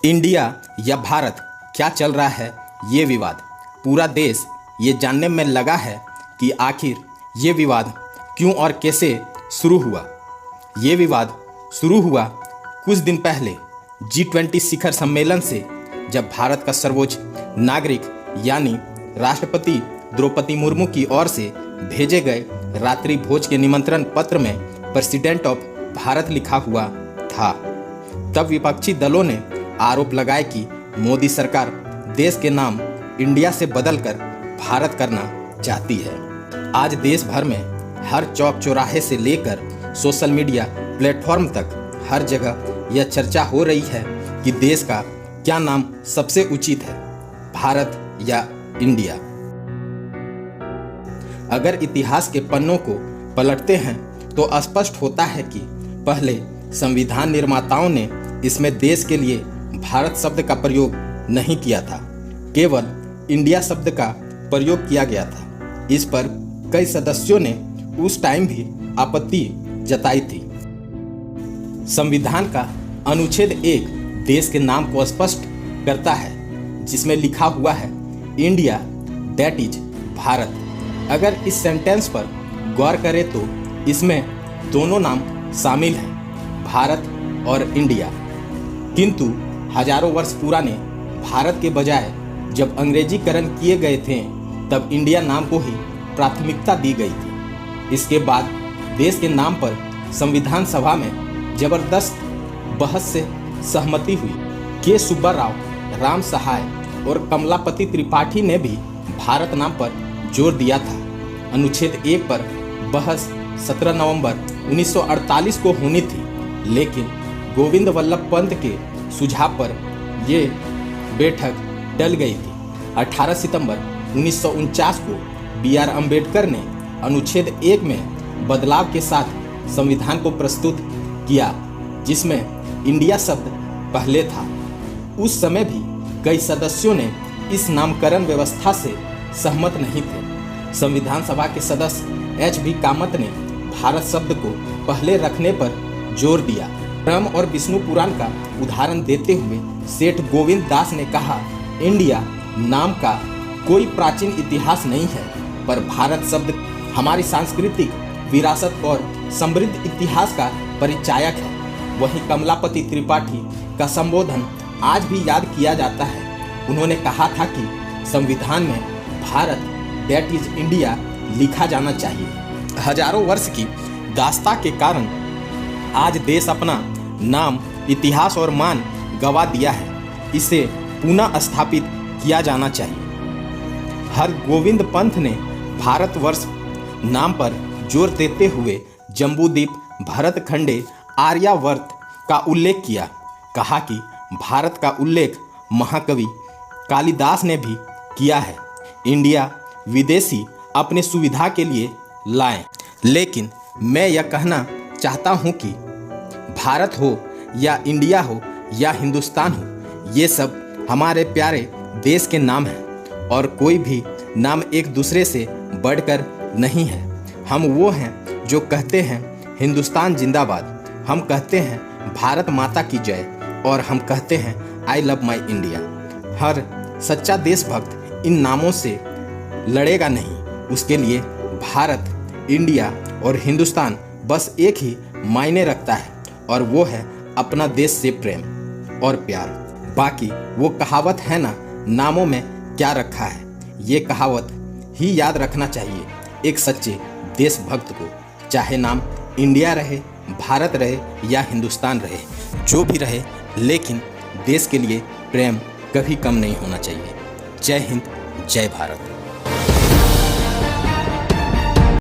India या भारत, क्या चल रहा है ये विवाद। पूरा देश ये जानने में लगा है कि आखिर ये विवाद क्यों और कैसे शुरू हुआ। ये विवाद शुरू हुआ कुछ दिन पहले G20 शिखर सम्मेलन से, जब भारत का सर्वोच्च नागरिक यानी राष्ट्रपति द्रौपदी मुर्मू की ओर से भेजे गए रात्रि भोज के निमंत्रण पत्र में प्रेसिडेंट ऑफ भारत लिखा हुआ था। तब विपक्षी दलों ने आरोप लगाए कि मोदी सरकार देश के नाम इंडिया से बदलकर भारत करना चाहती है। आज देश भर में हर चौक चौराहे से लेकर सोशल मीडिया प्लेटफॉर्म तक हर जगह यह चर्चा हो रही है कि देश का क्या नाम सबसे उचित है, भारत या इंडिया। अगर इतिहास के पन्नों को पलटते हैं तो स्पष्ट होता है कि पहले संविधान निर्माताओं ने इसमें देश के लिए भारत शब्द का प्रयोग नहीं किया था, केवल इंडिया शब्द का प्रयोग किया गया था। इस पर कई सदस्यों ने उस टाइम भी आपत्ति जताई थी। संविधान का अनुच्छेद 1 देश के नाम को स्पष्ट करता है, जिसमें लिखा हुआ है इंडिया, दैट इज भारत। अगर इस सेंटेंस पर गौर करें तो इसमें दोनों नाम शामिल हैं, भारत और इंडिया। किंतु हजारों वर्ष पुराने भारत के बजाय जब अंग्रेजीकरण किए गए थे, तब इंडिया नाम को ही प्राथमिकता दी गई थी। इसके बाद देश के नाम पर संविधान सभा में जबरदस्त बहस से सहमति हुई। के सुब्बा राव, राम सहाय और कमलापति त्रिपाठी ने भी भारत नाम पर जोर दिया था। अनुच्छेद 1 पर बहस 17 नवंबर 1948 को होनी थी, लेकिन गोविंद वल्लभ पंत के सुझाव पर ये बैठक टल गई थी। 18 सितंबर 1949 को BR अम्बेडकर ने अनुच्छेद 1 में बदलाव के साथ संविधान को प्रस्तुत किया, जिसमें इंडिया शब्द पहले था। उस समय भी कई सदस्यों ने इस नामकरण व्यवस्था से सहमत नहीं थे। संविधान सभा के सदस्य HB कामत ने भारत शब्द को पहले रखने पर जोर दिया। राम और विष्णु पुराण का उदाहरण देते हुए सेठ गोविंद दास ने कहा, इंडिया नाम का कोई प्राचीन इतिहास नहीं है, पर भारत शब्द हमारी सांस्कृतिक विरासत और समृद्ध इतिहास का परिचायक है। वहीं कमलापति त्रिपाठी का संबोधन आज भी याद किया जाता है। उन्होंने कहा था कि संविधान में भारत, दैट इज इंडिया लिखा जाना चाहिए। हजारों वर्ष की दास्ता के कारण आज देश अपना नाम, इतिहास और मान गवा दिया है। इसे पुनः स्थापित किया जाना चाहिए। हर गोविंद पंथ ने भारतवर्ष नाम पर जोर देते हुए जम्बूद्वीप, भरतखंडे, आर्यावर्त का उल्लेख किया। कहा कि भारत का उल्लेख महाकवि कालिदास ने भी किया है। इंडिया विदेशी अपने सुविधा के लिए लाएं, लेकिन मैं यह कहना चाहता हूं कि भारत हो या इंडिया हो या हिंदुस्तान हो, ये सब हमारे प्यारे देश के नाम हैं और कोई भी नाम एक दूसरे से बढ़कर नहीं है। हम वो हैं जो कहते हैं हिंदुस्तान जिंदाबाद, हम कहते हैं भारत माता की जय, और हम कहते हैं आई लव माई इंडिया। हर सच्चा देशभक्त इन नामों से लड़ेगा नहीं। उसके लिए भारत, इंडिया और हिंदुस्तान बस एक ही मायने रखता है, और वो है अपना देश से प्रेम और प्यार। बाकी वो कहावत है ना, नामों में क्या रखा है, ये कहावत ही याद रखना चाहिए एक सच्चे देशभक्त को। चाहे नाम इंडिया रहे, भारत रहे या हिंदुस्तान रहे, जो भी रहे, लेकिन देश के लिए प्रेम कभी कम नहीं होना चाहिए। जय हिंद, जय भारत।